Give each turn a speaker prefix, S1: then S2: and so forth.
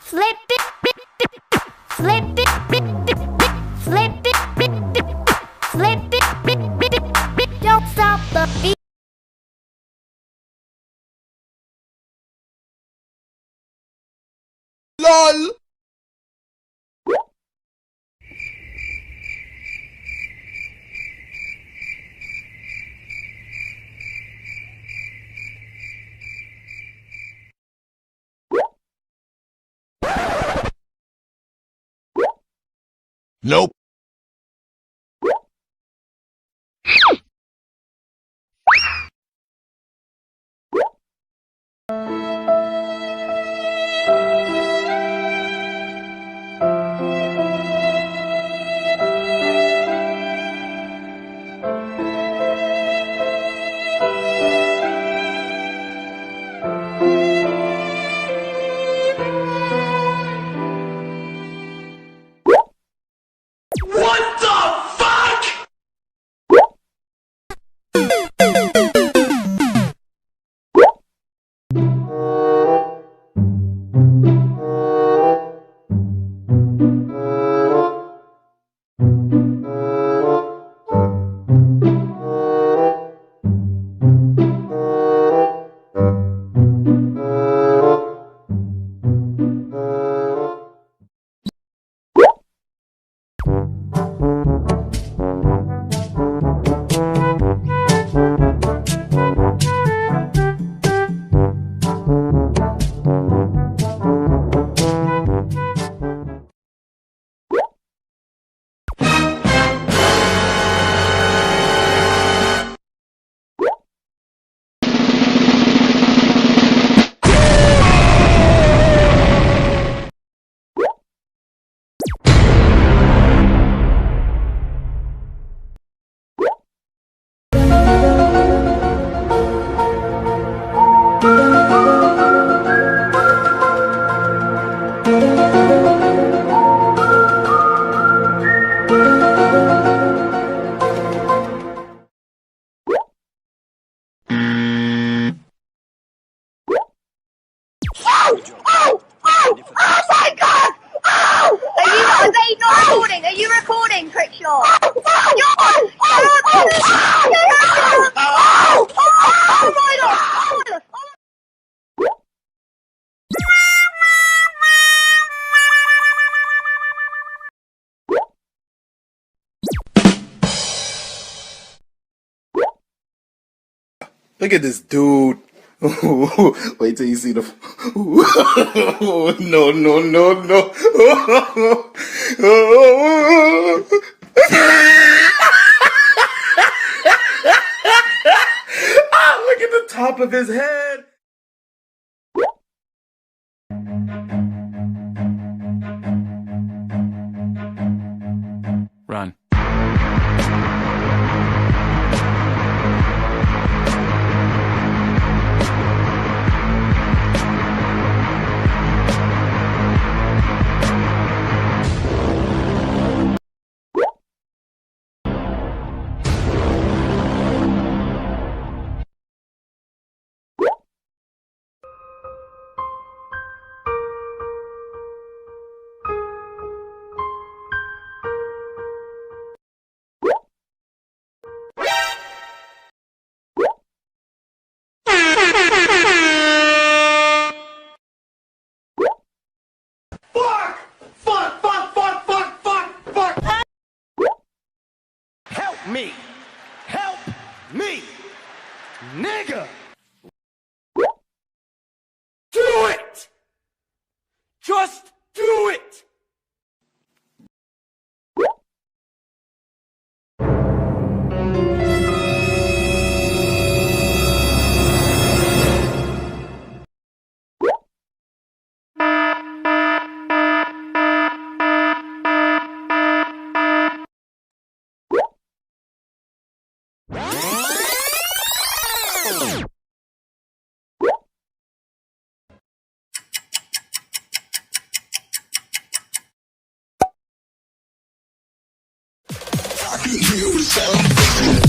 S1: Flip it, flip it, flip it, flip it, don't stop the beat.
S2: LOL. Nope. What the fuck?
S3: Oh my god! Oh! Are they not recording? Are you recording, Crickshaw?
S2: Look at this dude. Wait till you see the. No, no, no, no. Look at the top of his head.
S4: Run.
S5: Me. Help me. Nigga. Do it. Just do it.
S2: You sound